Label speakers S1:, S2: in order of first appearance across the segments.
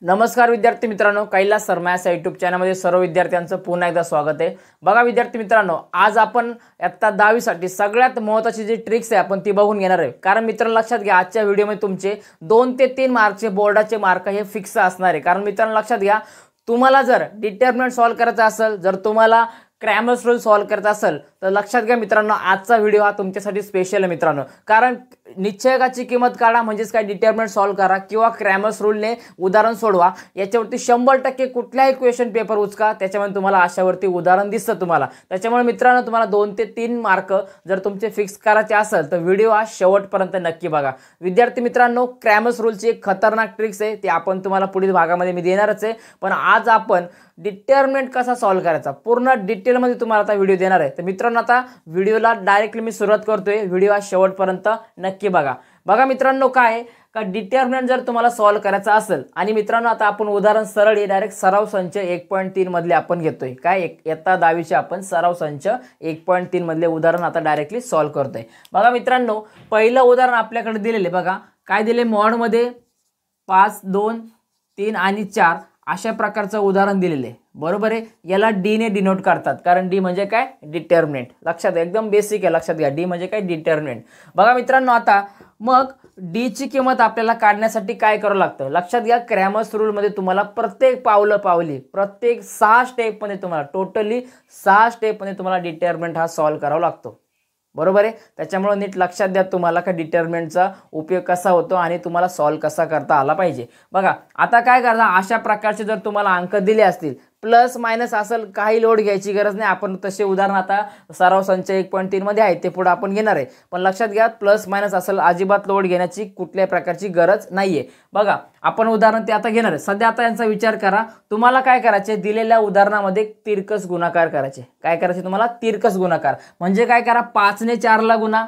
S1: नमस्कार विद्यार्थी मित्रांनो, कैलास सरमास या यूट्यूब चॅनलमध्ये सर्व विद्यार्थ्यांचं पुन्हा एकदा स्वागत आहे। बघा विद्यार्थी मित्रांनो, आज आपण इयत्ता 10वी साठी सगळ्यात महत्त्वाची जी ट्रिक्स आहे आपण ती बघून घेणार आहे। कारण मित्रांनो लक्षात घ्या, आजच्या व्हिडिओमध्ये तुमचे 2 ते 3 मार्कचे बोर्डाचे मार्क हे फिक्स असणार आहे। कारण मित्रांनो लक्षात घ्या, तुम्हाला जर डिटरमिनंट सॉल्व करायचा असेल, जर तुम्हाला क्रॅमर्स रूल सॉल्व करायचा असेल तर लक्षात घ्या मित्रांनो, आजचा व्हिडिओ हा तुमच्यासाठी स्पेशल आहे मित्रांनो। कारण निश्चयकाची किंमत काढा म्हणजेच काय डिटरमिनंट सॉल्व करा किंवा क्रॅमर्स रूलने उदाहरण सोडवा, याच्यावरती 100% कुठलाही क्वेश्चन पेपर उचका, त्याच्यामध्ये तुम्हाला अशावरती उदाहरण दिसतं तुम्हाला। त्याच्यामुळे मित्रांनो तुम्हाला 2 ते 3 मार्क जर तुमचे फिक्स करायचे असेल तर व्हिडिओ हा शेवटपर्यंत नक्की बघा। विद्यार्थी मित्रांनो, क्रॅमर्स रूलची एक खतरनाक ट्रिक्स आहे, ती आपण तुम्हाला पुढील भागामध्ये मी देणारच आहे। पण आज आपण डिटरमिनंट कसा सॉल्व करायचा पूर्ण डिटेलमध्ये तुम्हाला आता व्हिडिओ देणार आहे। तर मित्रांनो आता व्हिडिओला डायरेक्टली मी सुरुवात करतोय, व्हिडिओ हा शेवटपर्यंत नक्की बघा। बघा मित्रांनो, काय आहे का डिटरमिनंट जर तुम्हाला सॉल्व करायचा असेल आणि मित्रांनो आता आपण उदाहरण सरळ डायरेक्ट सराव संच 1.3 मधले आपण घेतोय। काय इयत्ता 10वीचे आपण सराव संच 1.3 मधले उदाहरण आता डायरेक्टली सॉल्व करतोय। बघा मित्रांनो, पहिलं उदाहरण आपल्याकडे दिलेले बघा, काय दिले मॉड मध्ये 5, 2, 3 आणि 4 अशा प्रकारचं उदाहरण दिलेले, बरोबर आहे। याला डी ने डिनोट करतात, कारण डी म्हणजे काय डिटरमिनंट। लक्षात एकदम बेसिक आहे, लक्षात घ्या डी म्हणजे काय डिटरमिनंट। बघा मित्रांनो, आता मग डी ची किंमत आपल्याला काढण्यासाठी काय करावं लागतं, लक्षात घ्या क्रॅमर्स रूल मध्ये तुम्हाला प्रत्येक पावली प्रत्येक 6 स्टेप मध्ये तुम्हाला टोटली 6 स्टेप मध्ये तुम्हाला डिटरमिनंट हा सॉल्व करावा लागतो, बरोबर आहे। त्याच्यामुळे नीट लक्षात द्या तुम्हाला का डिटरमिनंटचा उपयोग कसा होतो आणि तुम्हाला सॉल्व कसा करता आला पाहिजे। बघा आता काय करा, अशा प्रकारचे जर तुम्हाला अंक दिले असतील प्लस मायनस असेल, काही लोड घ्यायची गरज नाही। आपण तसे उदाहरण आता सराव संच 1.3 मध्ये आहे ते पुढे आपण घेणार आहे, पण लक्षात घ्या प्लस मायनस असेल अजिबात लोड घेण्याची कुठल्याही प्रकारची गरज नाहीये। बघा आपण उदाहरण ते आता घेणार आहे। सध्या आता यांचा विचार करा, तुम्हाला काय करायचे, दिलेल्या उदाहरणामध्ये तिरकस गुणाकार करायचे। काय करायचे तुम्हाला, तिरकस गुणाकार म्हणजे काय करा, 5 ने 4 ला गुणा।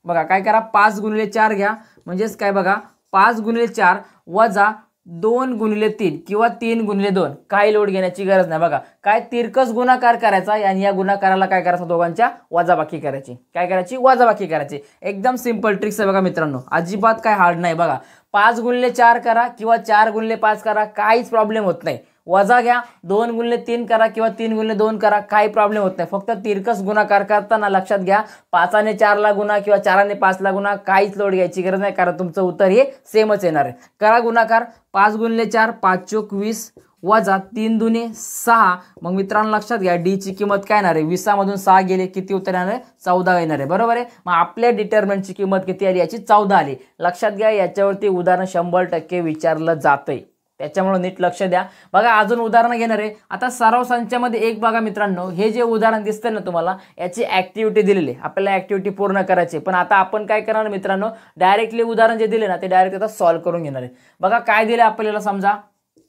S1: बघा काय करा, 5 गुणिले 4 घ्या, म्हणजेच काय बघा 5 गुणिले 4 वजा 2 गुणिले 3 किंवा 3 गुणिले 2, काही लोड घेण्याची गरज नाही। बघा काय तिरकस गुणाकार करायचा आणि या गुणाकाराला काय करायचं, दोघांच्या वजाबाकी करायची। काय करायची, वजाबाकी करायची। एकदम सिंपल ट्रिक्स आहे बघा मित्रांनो, अजिबात काय हार्ड नाही। बघा 5 गुणिले 4 करा किंवा 4 गुणिले 5 करा, काहीच प्रॉब्लेम होत नाही। वजा घ्या, 2 गुणिले 3 करा किंवा 3 गुणिले 2 करा, काही प्रॉब्लेम होत नाही। फक्त तिरकस गुणाकार करताना लक्षात घ्या 5 ने 4 ला गुणा किंवा 4 ने 5 ला गुणा, काहीच लोड घ्यायची गरज नाही, कारण तुमचं उत्तर हे सेमच येणार आहे। करा गुणाकार, 5 गुणिले 4 5 चोक 20 वजा 3 दुने 6। मग मित्रांनो लक्षात घ्या डी ची किंमत काय येणार आहे, 20 मधून 6 गेले किती उत्तर येणार आहे, 14 येणार आहे, बरोबर आहे। मग आपल्या डिटरमिनंटची किंमत किती आली, याची 14 आली। लक्षात घ्या याच्यावरती उदाहरण 100% विचारलं जातंय, त्याच्यामुळे नीट लक्ष द्या। बघा अजून उदाहरण घेणार आहे आता सराव संचामध्ये एक। बघा मित्रांनो, हे जे उदाहरण दिसतंय ना तुम्हाला, याची ऍक्टिव्हिटी दिलेली, आपल्याला ऍक्टिव्हिटी पूर्ण करायची। पण आता आपण काय करणार मित्रांनो, डायरेक्टली उदाहरण जे दिले ना ते डायरेक्ट आता सॉल्व करून घेणार आहे। बघा काय दिले आपल्याला, समजा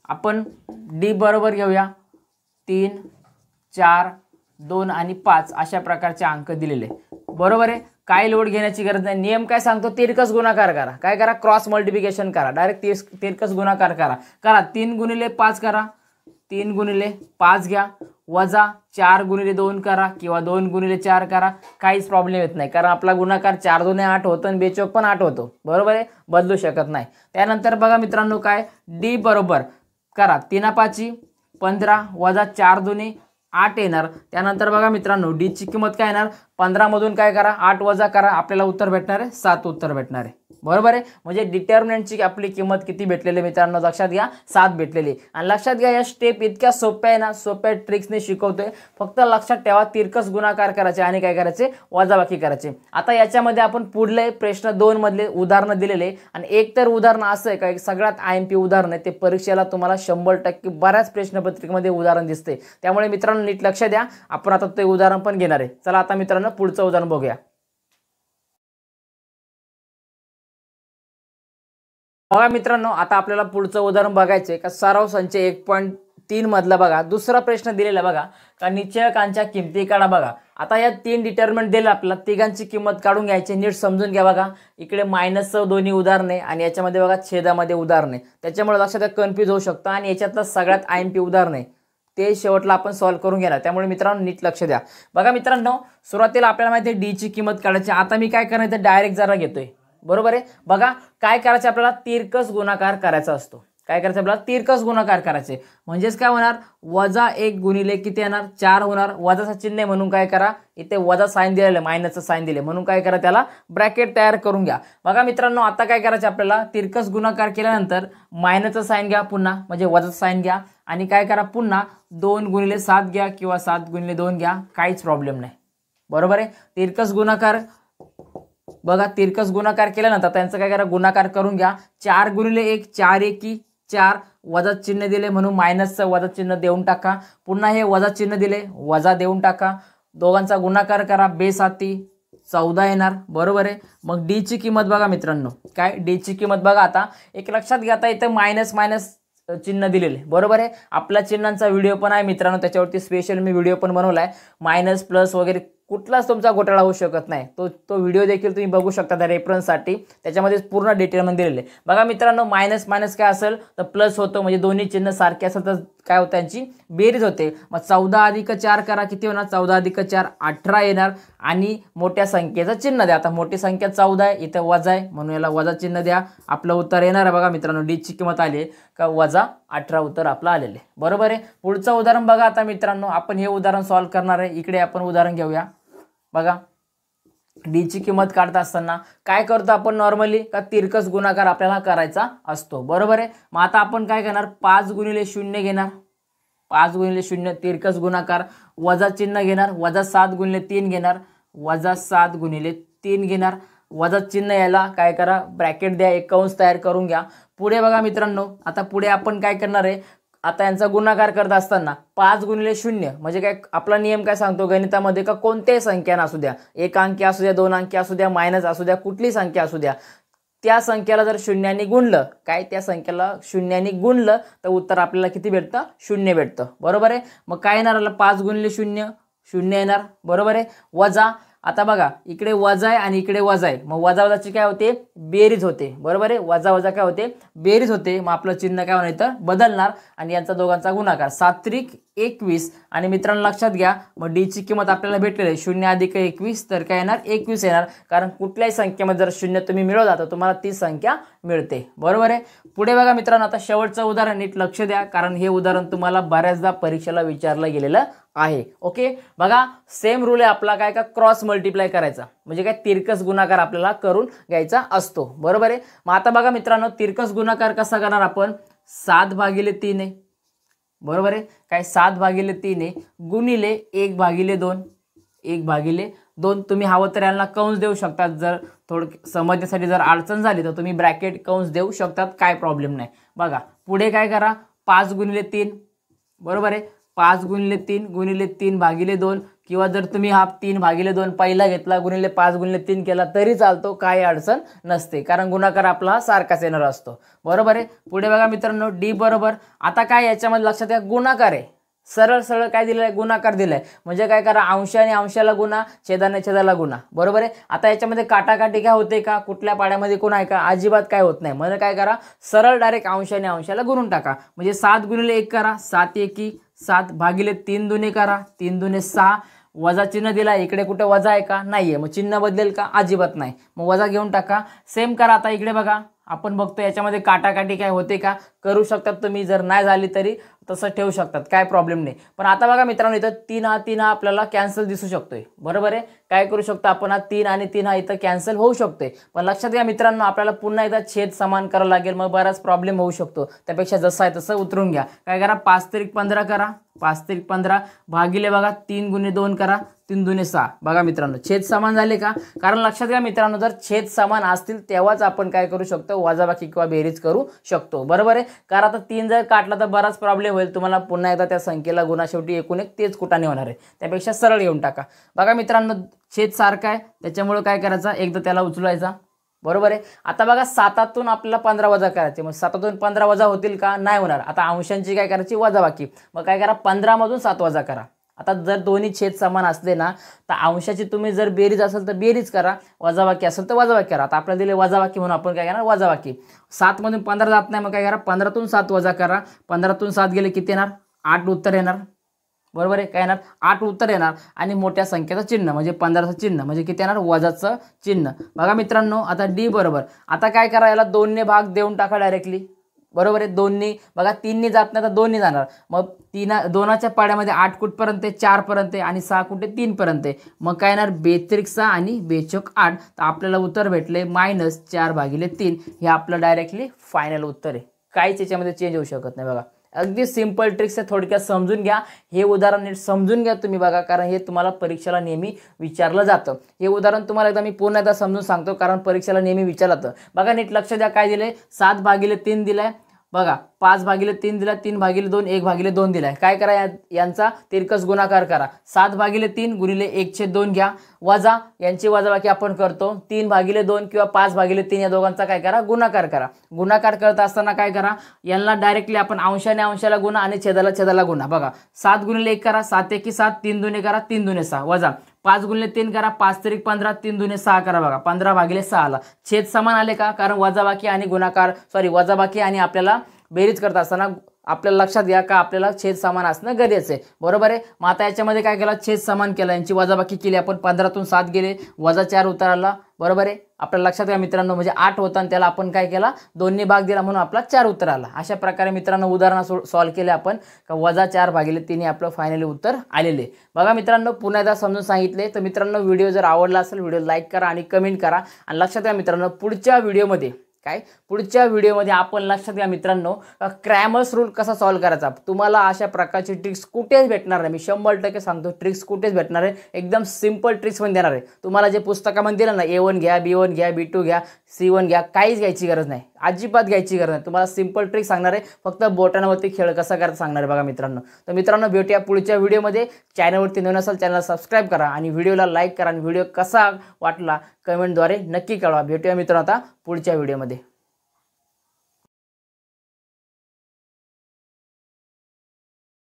S1: आपण डी बरोबर घेऊया 3, 4, 2 आणि 5 अशा प्रकारचे अंक दिलेले, बरोबर आहे। काही लोड घेण्याची गरज नाही। नियम काय सांगतो, तिरकस गुणाकार करा। काय करा, क्रॉस मल्टिप्लिकेशन करा, डायरेक्ट तिरकस गुणाकार करा। 3 गुणिले 5 करा, 3 गुणिले 5 घ्या, वजा 4 गुणिले 2 करा किंवा 2 गुणिले 4 करा, काहीच प्रॉब्लेम येत नाही, कारण आपला गुणाकार 4 दुने 8 होतो आणि बेचोक पण 8 होतो, बरोबर आहे, बदलू शकत नाही। त्यानंतर बघा मित्रांनो, काय डी बरोबर करा 3 5 15 वजा 4 दुने 8 येणार। त्यानंतर बघा मित्रांनो, डी ची किंमत काय येणार, 15 मधून काय करा 8 वजा करा, आपल्याला उत्तर भेटणार आहे 7 उत्तर भेटणार आहे, बरोबर आहे। म्हणजे डिटरमिनंटची आपली किंमत किती भेटलेली मित्रांनो, लक्षात घ्या 7 भेटलेली। आणि लक्षात घ्या या स्टेप इतक्या सोप्या आहे ना, सोप्या ट्रिक्सने शिकवतोय, फक्त लक्षात ठेवा तिरकस गुणाकार करायचे आणि काय करायचे, वजाबाकी करायचे। आता याच्यामध्ये आपण पुढले प्रश्न 2 मधले उदाहरण दिलेले, आणि एक तर उदाहरण असं आहे का सगळ्यात IMP उदाहरण आहे, ते परीक्षेला तुम्हाला 100% बऱ्याच प्रश्नपत्रिकेमध्ये उदाहरण दिसते। त्यामुळे मित्रांनो नीट लक्ष द्या, आपण आता ते उदाहरण पण घेणार आहे। चला आता मित्रांनो पुढचं उदाहरण बघूया। बघा मित्रांनो, आता आपल्याला पुढचं उदाहरण बघायचंय का सराव संच 1.3 मधला बघा दुसरा प्रश्न दिलेला बघा का निश्चयकांच्या किमती काढा। बघा आता या 3 डिटरमिनंट दिले आपल्याला, तिघांची किंमत काढून घ्यायची, नीट समजून घ्या। बघा इकडे मायनस दोन्ही उदाहरणे आणि याच्यामध्ये बघा छेदामध्ये उदाहरणे, त्याच्यामुळे लक्षात कन्फ्यूज होऊ शकतं। आणि याच्यातलं सगळ्यात IMP उदाहरण आहे ते शेवटला आपण सॉल्व करून घेणार, त्यामुळे मित्रांनो नीट लक्ष द्या। बघा मित्रांनो, सुरुवातीला आपल्याला माहिती आहे डी ची किंमत काढायची। आता मी काय करणार, डायरेक्ट जरा घेतोय, बरोबर आहे। बघा काय करायचं, आपल्याला तिरकस गुणाकार करायचा असतो। काय करायचं आपल्याला तिरकस गुणाकार करायचे. म्हणजेच काय होणार, -1 गुणिले किती येणार 4 होणार. वजाचं चिन्ह आहे म्हणून काय करा, इथे वजा साइन दिलेलं आहे, मायनसचं साइन दिले म्हणून काय करा, त्याला ब्रॅकेट तयार करून घ्या. बघा मित्रांनो, आता काय करायचं आपल्याला, तिरकस गुणाकार केल्यानंतर मायनसचं साइन घ्या पुन्हा, म्हणजे वजाचं साइन घ्या आणि काय करा पुन्हा 2 गुणिले 7 घ्या किंवा 7 गुणिले 2 घ्या, काहीच प्रॉब्लेम नाही. बरोबर आहे. तिरकस गुणाकार बघा, तिरकस गुणाकार केल्यानंतर त्यांचं काय करा, गुणाकार करून घ्या. 4 गुणिले 1 4 एकी 4, वजा चिन्ह दिले म्हणून मायनसचं वजा चिन्ह देऊन टाका. पुन्हा हे वजा चिन्ह दिले, वजा देऊन टाका. दोघांचा गुणाकार करा, बेसाती 14 येणार. बरोबर आहे. मग डी ची किंमत बघा मित्रांनो, काय डी ची किंमत बघा. आता एक लक्षात घ्या, आता इथे मायनस मायनस चिन्ह दिलेले, बरोबर आहे. आपल्या चिन्हांचा व्हिडिओ पण आहे मित्रांनो, त्याच्यावरती स्पेशल मी व्हिडिओ पण बनवलाय. मायनस प्लस वगैरे कुठलाच तुमचा घोटाळा होऊ शकत नाही. तो व्हिडिओ देखील तुम्ही बघू शकता त्या रेफरन्ससाठी, त्याच्यामध्ये पूर्ण डिटेलमध्ये दिलेले. बघा मित्रांनो, मायनस मायनस काय असेल तर प्लस होतं, म्हणजे दोन्ही चिन्ह सारखे असेल तर काय होतं, त्यांची बेरीज होते. मग 14 अधिक 4 करा, किती होणार, 14 अधिक 4 18 येणार. आणि मोठ्या संख्येचं चिन्ह द्या. आता मोठी संख्या 14 आहे, इथं वजा आहे म्हणून याला वजा चिन्ह द्या. आपलं उत्तर येणार आहे बघा मित्रांनो, डी ची किंमत आली का वजा 18 उत्तर आपलं आलेले. बरोबर आहे. पुढचं उदाहरण बघा. आता मित्रांनो, आपण हे उदाहरण सॉल्व्ह करणार आहे. इकडे आपण उदाहरण घेऊया. बघा, डी ची किंमत काढता असताना काय करतो आपण नॉर्मली, का तिरकस गुणाकार आपल्याला करायचा असतो. बरोबर आहे. मग आता आपण काय करणार, 5 गुणिले 0 घेणार. 5 गुणिले 0 तिरकस गुणाकार, वजा चिन्ह घेणार, वजा 7 गुणिले 3 घेणार, वजा 7 गुणिले 3 घेणार. वजा चिन्ह याला काय करा, ब्रॅकेट द्या, एक कंस तयार करून घ्या. पुढे बघा मित्रांनो, आता पुढे आपण काय करणार आहे, आता यांचा गुणाकार करत असताना 5 गुणिले 0 म्हणजे काय, आपला नियम काय सांगतो गणितामध्ये, का कोणत्याही संख्या असू द्या, 1 अंकी असू द्या, 2 अंकी असू द्या, मायनस असू द्या, कुठली संख्या असू द्या, त्या संख्याला जर शून्याने गुणलं, काय त्या संख्याला शून्याने गुणलं तर उत्तर आपल्याला किती भेटतं, 0 भेटतं. बरोबर आहे. मग काय येणार, 5 गुणिले 0 0 येणार. बरोबर आहे. वजा, आता बघा इकडे वजा आहे आणि इकडे वजा आहे, मग वजा वजाची काय होते, बेरीज होते. बरोबर आहे. वजा वजा काय होते, बेरीज होते. मग आपलं चिन्ह काय होणार तर बदलणार आणि यांचा दोघांचा गुणाकार 7 त्रिक 21. आणि मित्रांनो लक्षात घ्या, मग डी ची किंमत आपल्याला भेटलेली आहे 0 अधिक 21, तर काय येणार 21 येणार. कारण कुठल्याही संख्येमध्ये जर 0 तुम्ही मिळवला तर तुम्हाला ती संख्या मिळते. बरोबर आहे. पुढे बघा मित्रांनो, आता शेवटचं उदाहरण नीट लक्ष द्या, कारण हे उदाहरण तुम्हाला बऱ्याचदा परीक्षेला विचारलं गेलेलं आहे. ओके. बघा, सेम रूल आहे आपला, काय का क्रॉस मल्टिप्लाय करायचा, म्हणजे काय तिरकस गुणाकार आपल्याला करून घ्यायचा असतो. बरोबर आहे. मग आता बघा मित्रांनो, तिरकस गुणाकार कसा करणार आपण, 7/3 आहे. बरोबर आहे. काय 7/3 आहे गुणिले 1/2, 1/2. तुम्ही हवं तर यांना कंस देऊ शकतात, जर थोडं समजण्यासाठी जर अडचण झाली तर तुम्ही ब्रॅकेट कंस देऊ शकतात, काय प्रॉब्लेम नाही. बघा पुढे काय करा, 5 गुणिले 3. बरोबर आहे. 5 गुणिले 3 गुणिले 3/2, किंवा जर तुम्ही हा 3/2 पहिला घेतला गुणिले 5 गुणिले 3 केला तरी चालतो, काही अडचण नसते, कारण गुणाकार आपला सारखाच येणार असतो. बरोबर आहे. पुढे बघा मित्रांनो, डी बरोबर, आता काय याच्यामध्ये लक्षात घ्या, गुणाकार आहे, सरळ सरळ काय दिलेलं आहे, गुणाकार दिलाय, म्हणजे काय करा, अंशाने अंशाला गुणा, छेदाने छेदाला गुणा. बरोबर आहे. आता याच्यामध्ये काटाकाटी काय होते का, कुठल्या पाड्यामध्ये कोण आहे का, अजिबात काय होत नाही. म्हणजे काय करा, सरळ डायरेक्ट अंशाने अंशाला गुणून टाका. म्हणजे 7 गुणिले 1 करा, 7 एकी 7/3 दुने करा, 3 दुने 6. वजा चिन्ह दिला, इकडे कुठे वजा आहे का, नाहीये, मग चिन्ह बदलेल का, अजिबात नाही, मग वजा घेऊन टाका. सेम करा. आता इकडे बघा, आपण बघतो याच्यामध्ये काटाकाटी काय होते का, करू शकतात तुम्ही, जर नाही झाली तरी तसं ठेवू शकतात, काय प्रॉब्लेम नाही. पण आता बघा मित्रांनो, इथं 3 हा आपल्याला कॅन्सल दिसू शकतोय. बरोबर आहे. काय करू शकतो आपण, हा 3 आणि 3 हा इथं कॅन्सल होऊ शकतोय. पण लक्षात घ्या मित्रांनो, आपल्याला पुन्हा एकदा छेद समान करावं लागेल, मग बराच प्रॉब्लेम होऊ शकतो. त्यापेक्षा जसं आहे तसं उतरून घ्या. काय करा, 5 त्रिक 15 करा, 5 त्रिक 15 भागिले बघा 3 गुणे 2 करा, 3 दुने 6. बघा मित्रांनो, छेद समान झाले का, कारण लक्षात घ्या मित्रांनो, जर छेद समान असतील तेव्हाच आपण काय करू शकतो, वजाबाकी किंवा बेरीज करू शकतो. बरोबर आहे. कारण आता 3 जर काटला तर बराच प्रॉब्लेम होईल, तुम्हाला पुन्हा एकदा त्या संख्येला गुणा, शेवटी एकूण एक तेच कुठाने होणार आहे, त्यापेक्षा सरळ घेऊन टाका. बघा मित्रांनो, छेद सारखा आहे, त्याच्यामुळे काय करायचं, एकदा त्याला उचलायचा. बरोबर आहे. आता बघा 7तून आपल्याला 15 वजा करायचे, मग 7तून 15 वजा होतील का, नाही होणार. आता अंशांची काय करायची, वजाबाकी, मग काय करा, 15 मधून 7 वजा करा. आता जर दोन्ही छेद समान असले ना, तर अंशाची तुम्ही जर बेरीज असेल तर बेरीज करा, वजाबाकी असेल तर वजाबाकी करा. आता आपल्याला दिले वजाबाकी म्हणून आपण काय करणार, वजाबाकी. 7 मधून 15 जात नाही, मग काय करा, 15तून 7 वजा करा. 15तून 7 गेले किती येणार, 8 उत्तर येणार. बरोबर आहे. काय येणार, 8 उत्तर येणार. आणि मोठ्या संख्येचं चिन्ह म्हणजे 15चं चिन्ह म्हणजे किती येणार, वजाचं चिन्ह. बघा मित्रांनो, आता डी बरोबर, आता काय करा, याला 2 ने भाग देऊन टाका डायरेक्टली. बरोबर आहे, 2नी बघा 3नी जात नाही तर 2नी जाणार, मग 2च्या पाड्यामध्ये 8 कुठपर्यंत आहे, 4 पर्यंत आहे आणि 6 कुठे 3 पर्यंत आहे, मग काय येणार 6 आणि 8, तर आपल्याला उत्तर भेटले -4/3. हे आपलं डायरेक्टली फायनल उत्तर आहे, काहीच याच्यामध्ये चेंज होऊ शकत नाही. बघा अगदी सिंपल ट्रिक्स आहे, थोडक्यात समजून घ्या. हे उदाहरण नीट समजून घ्या तुम्ही बघा, कारण हे तुम्हाला परीक्षेला नेहमी विचारलं जातं. हे उदाहरण तुम्हाला एकदा मी पुन्हा एकदा समजून सांगतो, कारण परीक्षेला नेहमी विचारलं जातं. बघा नीट लक्ष द्या, काय दिलंय 7/3 दिलाय, बघा 5/3 दिला, 3/2, 1/2 दिलाय. काय करा यांचा तिरकस गुणाकार करा. 7/3 गुणिले 1/2 घ्या, वजा यांची वजाबाकी आपण करतो 3/2 किंवा 5/3 या दोघांचा काय करा गुणाकार करा. गुणाकार करत असताना काय करा, यांना डायरेक्टली आपण अंशाने अंशाला गुणा आणि छेदाला छेदाला गुणा. बघा 7 गुणिले 1 करा, 7 1 7, 3 2 करा, 3 2 6, वजा 5 गुणिले 3 करा, 5 3 15, 3 2 6 करा. बघा 15/6 आला. छेद समान आले का, कारण वजाबाकी आणि गुणाकार वजाबाकी आणि आपल्याला बेरीज करत असताना आपल्याला लक्षात घ्या का आपल्याला छेद समान असणं गरजेचं आहे. बरोबर आहे, मग आता याच्यामध्ये काय केला, छेद समान केला, यांची वजाबाकी केली आपण, 15तून 7 गेले, -4 उत्तर आला. बरोबर आहे, आपल्याला लक्षात घ्या मित्रांनो, म्हणजे 8 होता आणि त्याला आपण काय केला 2नी भाग दिला म्हणून आपला 4 उत्तर आला. अशा प्रकारे मित्रांनो उदाहरण सॉल्व्ह केले आपण का -4/3 आपलं फायनली उत्तर आलेले. बघा मित्रांनो पुन्हा एकदा समजून सांगितले. तर मित्रांनो व्हिडिओ जर आवडला असेल व्हिडिओ लाईक करा आणि कमेंट करा. आणि लक्षात घ्या मित्रांनो पुढच्या व्हिडिओमध्ये आपण लक्षात घ्या मित्रांनो क्रॅमर्स रूल कसा सॉल्व्ह करायचा. तुम्हाला अशा प्रकारची ट्रिक्स कुठेच भेटणार नाही, मी 100% सांगतो, ट्रिक्स कुठेच भेटणार आहे. एकदम सिंपल ट्रिक्स पण देणार आहे. तुम्हाला जे पुस्तकामध्ये दिलं ना A1 घ्या, B1 घ्या, B2 घ्या, C1 घ्या, काहीच घ्यायची गरज नाही, अजिबात घ्यायची गरज नाही. तुम्हाला सिंपल ट्रिक सांगणार आहे, फक्त बोटांवरती खेळ कसा करायचा सांगणार आहे. बघा मित्रांनो, तर मित्रांनो भेटूया पुढच्या व्हिडिओमध्ये. चॅनलवरती नवीन असाल चॅनलला सबस्क्राईब करा आणि व्हिडिओला लाईक करा आणि व्हिडिओ कसा वाटला कमेंटद्वारे नक्की कळवा. भेटूया मित्रांनो आता पुढच्या व्हिडिओमध्ये.